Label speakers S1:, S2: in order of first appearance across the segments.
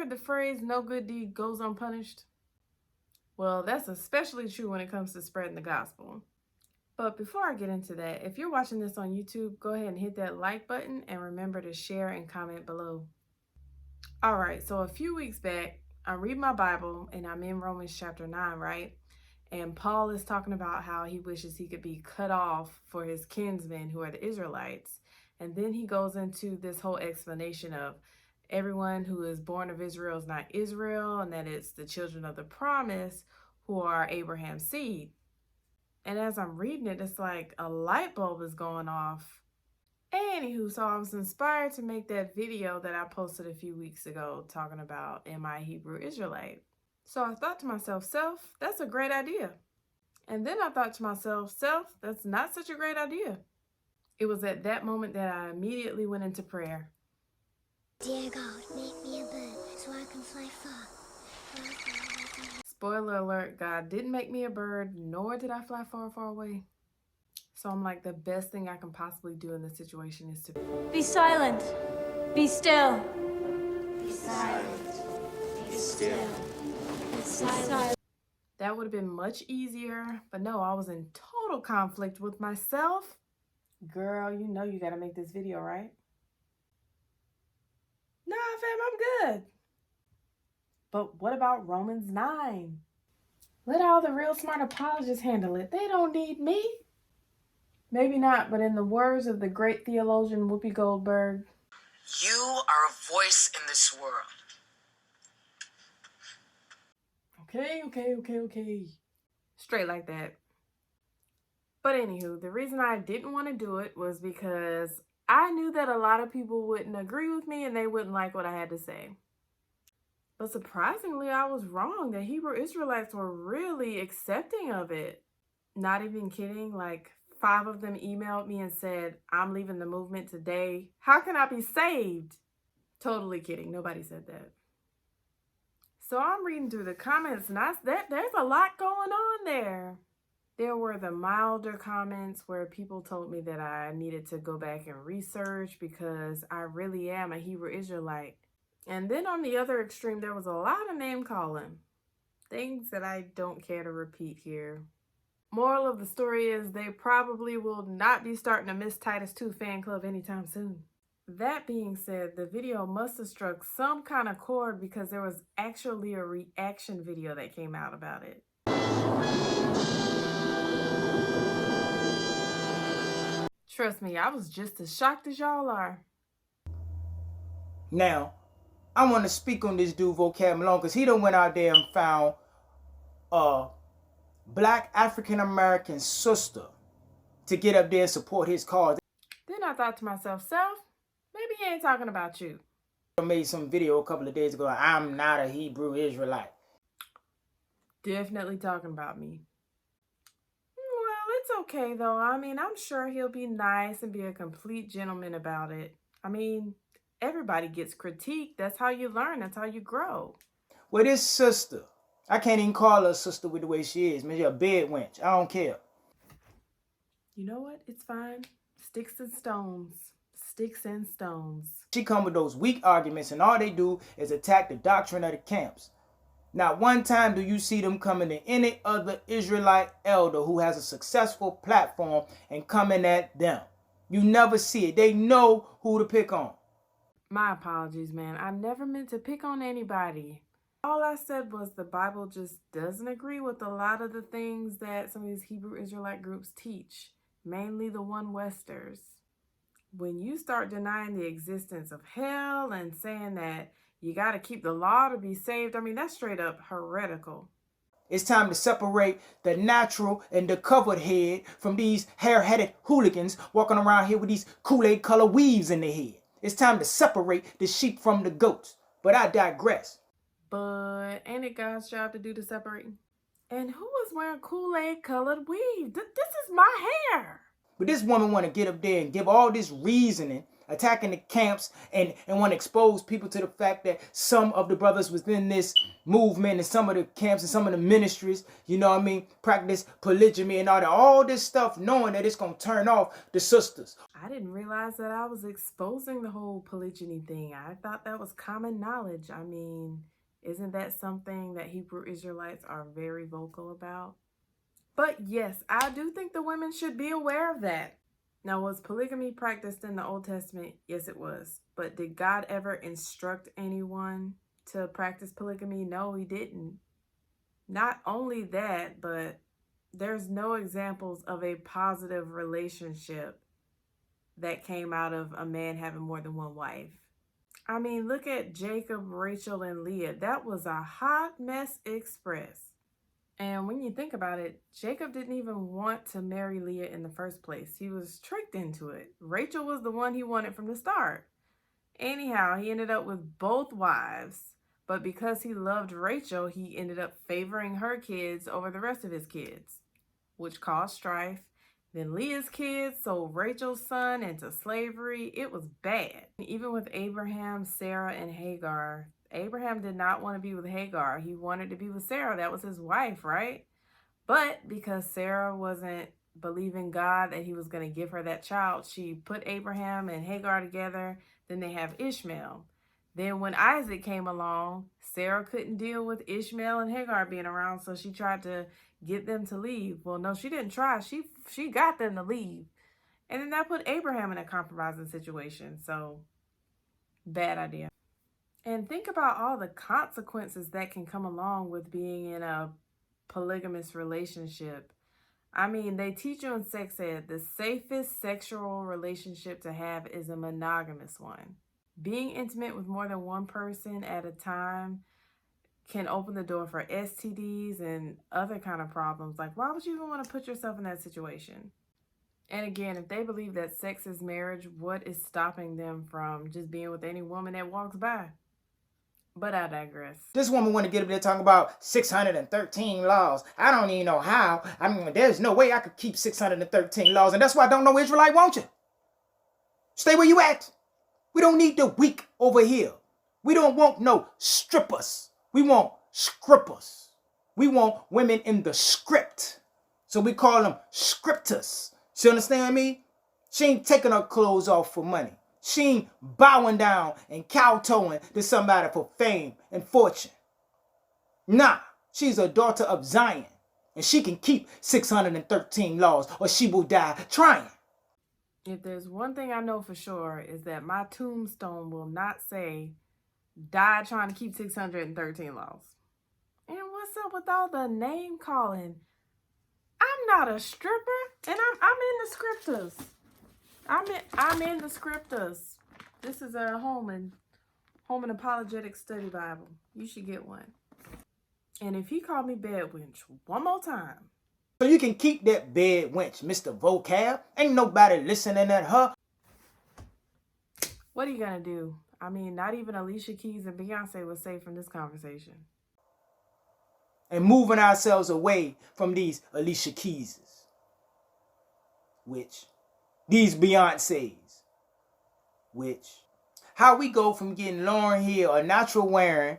S1: heard the phrase, no good deed goes unpunished? Well, that's especially true when it comes to spreading the gospel. But before I get into that, if you're watching this on YouTube, go ahead and hit that like button and remember to share and comment below. All right, so a few weeks back, I'm reading my Bible and I'm in Romans chapter 9, right? And Paul is talking about how he wishes he could be cut off for his kinsmen who are the Israelites. And then he goes into this whole explanation of everyone who is born of Israel is not Israel, and that it's the children of the promise who are Abraham's seed. And as I'm reading it, it's like a light bulb is going off. Anywho, so I was inspired to make that video that I posted a few weeks ago talking about, am I a Hebrew Israelite? So I thought to myself, self, that's a great idea. And then I thought to myself, self, that's not such a great idea. It was at that moment that I immediately went into prayer.
S2: Dear God, make me a bird so I can fly far.
S1: Spoiler alert, God didn't make me a bird, nor did I fly far, far away. So I'm like, the best thing I can possibly do in this situation is to
S3: be silent. Be still.
S2: Be silent. Be still.
S3: Be silent.
S1: That would have been much easier, but no, I was in total conflict with myself. Girl, you know you gotta make this video, right? Nah, fam, I'm good. But what about Romans 9? Let all the real smart apologists handle it. They don't need me. Maybe not, but in the words of the great theologian Whoopi Goldberg,
S4: you are a voice in this world.
S1: Okay. Straight like that. But anywho, the reason I didn't want to do it was because I knew that a lot of people wouldn't agree with me and they wouldn't like what I had to say. But surprisingly, I was wrong. The Hebrew Israelites were really accepting of it. Not even kidding, like 5 of them emailed me and said, I'm leaving the movement today. How can I be saved? Totally kidding. Nobody said that. So I'm reading through the comments and there's a lot going on there. There were the milder comments where people told me that I needed to go back and research because I really am a Hebrew Israelite. And then on the other extreme, there was a lot of name calling. Things that I don't care to repeat here. Moral of the story is they probably will not be starting a Miss Titus 2 fan club anytime soon. That being said, the video must have struck some kind of chord because there was actually a reaction video that came out about it. Trust me, I was just as shocked as y'all are.
S5: Now, I want to speak on this dude Vocab Malone because he done went out there and found a black African-American sister to get up there and support his cause.
S1: Then I thought to myself, self, maybe he ain't talking about you.
S5: I made some video a couple of days ago, I'm not a Hebrew Israelite.
S1: Definitely talking about me. Well, it's okay though. I mean, I'm sure he'll be nice and be a complete gentleman about it. I mean, everybody gets critiqued. That's how you learn. That's how you grow.
S5: Well, this sister, I can't even call her a sister with the way she is. Maybe a bed wench. I don't care.
S1: You know what? It's fine. Sticks and stones. Sticks and stones.
S5: She come with those weak arguments and all they do is attack the doctrine of the camps. Not one time do you see them coming to any other Israelite elder who has a successful platform and coming at them. You never see it. They know who to pick on.
S1: My apologies, man. I never meant to pick on anybody. All I said was the Bible just doesn't agree with a lot of the things that some of these Hebrew Israelite groups teach, mainly the One Westers. When you start denying the existence of hell and saying that you got to keep the law to be saved, I mean, that's straight up heretical.
S5: It's time to separate the natural and the covered head from these hair-headed hooligans walking around here with these Kool-Aid color weaves in their head. It's time to separate the sheep from the goats. But I digress.
S1: But ain't it God's job to do the separating? And who is wearing Kool-Aid colored weave? This is my hair.
S5: But this woman want to get up there and give all this reasoning attacking the camps and want to expose people to the fact that some of the brothers within this movement and some of the camps and some of the ministries, you know what I mean, practice polygamy and all this stuff, knowing that it's going to turn off the sisters.
S1: I didn't realize that I was exposing the whole polygyny thing. I thought that was common knowledge. I mean, isn't that something that Hebrew Israelites are very vocal about? But yes, I do think the women should be aware of that. Now, was polygamy practiced in the Old Testament? Yes, it was. But did God ever instruct anyone to practice polygamy? No, he didn't. Not only that, but there's no examples of a positive relationship that came out of a man having more than one wife. I mean, look at Jacob, Rachel, and Leah. That was a hot mess express. And when you think about it, Jacob didn't even want to marry Leah in the first place. He was tricked into it. Rachel was the one he wanted from the start. Anyhow, he ended up with both wives. But because he loved Rachel, he ended up favoring her kids over the rest of his kids, which caused strife. Then Leah's kids sold Rachel's son into slavery. It was bad. Even with Abraham, Sarah, and Hagar, Abraham did not want to be with Hagar. He wanted to be with Sarah. That was his wife, right? But because Sarah wasn't believing God that he was going to give her that child, she put Abraham and Hagar together. Then they have Ishmael. Then when Isaac came along, Sarah couldn't deal with Ishmael and Hagar being around, so she tried to get them to leave. Well, no, she didn't try. She got them to leave. And then that put Abraham in a compromising situation. So, bad idea. And think about all the consequences that can come along with being in a polygamous relationship. I mean, they teach you in sex ed, the safest sexual relationship to have is a monogamous one. Being intimate with more than one person at a time can open the door for STDs and other kind of problems. Like, why would you even want to put yourself in that situation? And again, if they believe that sex is marriage, what is stopping them from just being with any woman that walks by? But I digress.
S5: This woman want to get up there talking about 613 laws. I don't even know how. I mean, there's no way I could keep 613 laws. And that's why I don't know Israelite, won't you? Stay where you at. We don't need the weak over here. We don't want no strippers. We want scrippers. We want women in the script. So we call them scripters. You understand me? She ain't taking her clothes off for money. She ain't bowing down and kowtowing to somebody for fame and fortune. Nah, she's a daughter of Zion. And she can keep 613 laws or she will die trying.
S1: If there's one thing I know for sure is that my tombstone will not say, die trying to keep 613 laws. And what's up with all the name calling? I'm not a stripper, and I'm in the scriptures. I'm in the scriptures. This is a home and apologetic study Bible. You should get one. And if he called me bed wench one more time.
S5: So you can keep that bed wench, Mr. Vocab. Ain't nobody listening at her.
S1: What are you gonna do? I mean, not even Alicia Keys and Beyonce was safe from this conversation.
S5: And moving ourselves away from these Alicia Keyses. These Beyoncés. How we go from getting Lauryn Hill, a natural wearing,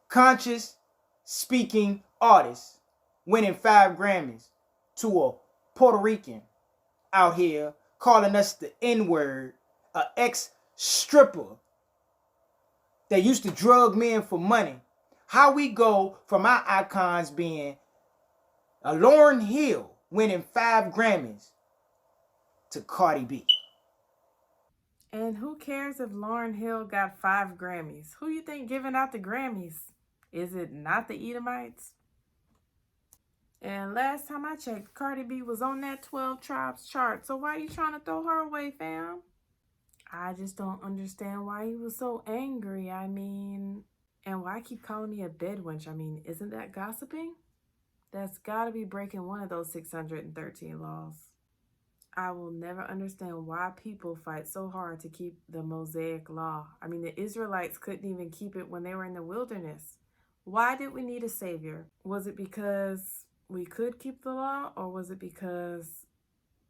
S5: conscious speaking artist, winning 5 Grammys, to a Puerto Rican out here calling us the N-word, a ex-stripper that used to drug men for money. How we go from our icons being a Lauryn Hill winning 5 Grammys to Cardi B.
S1: And who cares if Lauryn Hill got 5 Grammys? Who you think giving out the Grammys? Is it not the Edomites? And last time I checked, Cardi B was on that 12 Tribes chart. So why are you trying to throw her away, fam? I just don't understand why he was so angry. I mean, and why keep calling me a bedwench? I mean, isn't that gossiping? That's got to be breaking one of those 613 laws. I will never understand why people fight so hard to keep the Mosaic law. I mean, the Israelites couldn't even keep it when they were in the wilderness. Why did we need a savior? Was it because we could keep the law, or was it because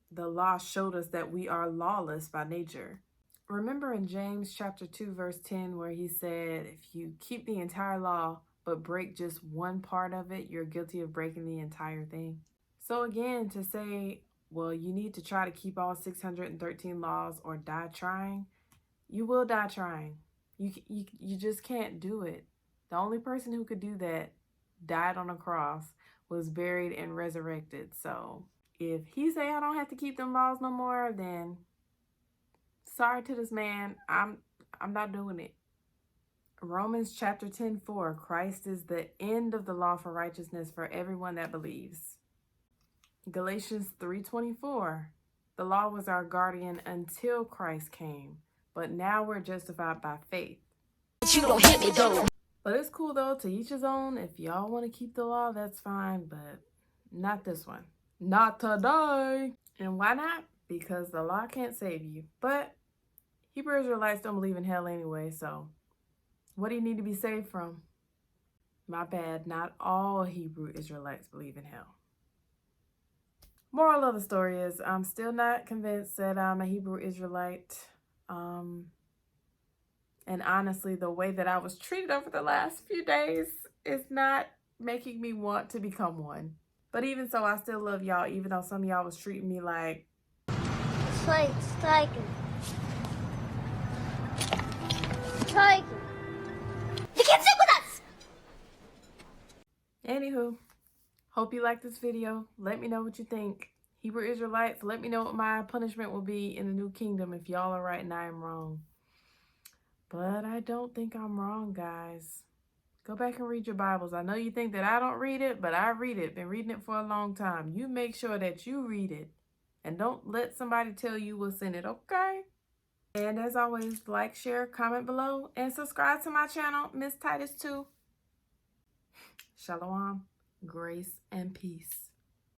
S1: the law showed us that we are lawless by nature? Remember in James chapter 2, verse 10, where he said, if you keep the entire law but break just one part of it, you're guilty of breaking the entire thing. So again, to say, well, you need to try to keep all 613 laws or die trying, you will die trying. You just can't do it. The only person who could do that died on a cross, was buried, and resurrected. So if he say I don't have to keep them laws no more, then sorry to this man, I'm not doing it. Romans chapter 10:4, Christ is the end of the law for righteousness for everyone that believes. Galatians 3:24, the law was our guardian until Christ came, but now we're justified by faith.
S2: You don't hit me though.
S1: But it's cool though, to each his own. If y'all want to keep the law, that's fine, but not this one. Not today. And why not? Because the law can't save you. But Hebrew Israelites don't believe in hell anyway, so what do you need to be saved from? My bad, not all Hebrew Israelites believe in hell. Moral of the story is I'm still not convinced that I'm a Hebrew Israelite. And honestly, the way that I was treated over the last few days is not making me want to become one. But even so, I still love y'all, even though some of y'all was treating me like...
S2: It's like striking. Striking. You can't sit with us!
S1: Anywho, hope you like this video. Let me know what you think. Hebrew Israelites, let me know what my punishment will be in the new kingdom if y'all are right and I am wrong. But I don't think I'm wrong, guys. Go back and read your Bibles. I know you think that I don't read it, but I read it. Been reading it for a long time. You make sure that you read it. And don't let somebody tell you what's in it, okay? And as always, like, share, comment below, and subscribe to my channel, Miss Titus 2. Shalom, grace, and peace.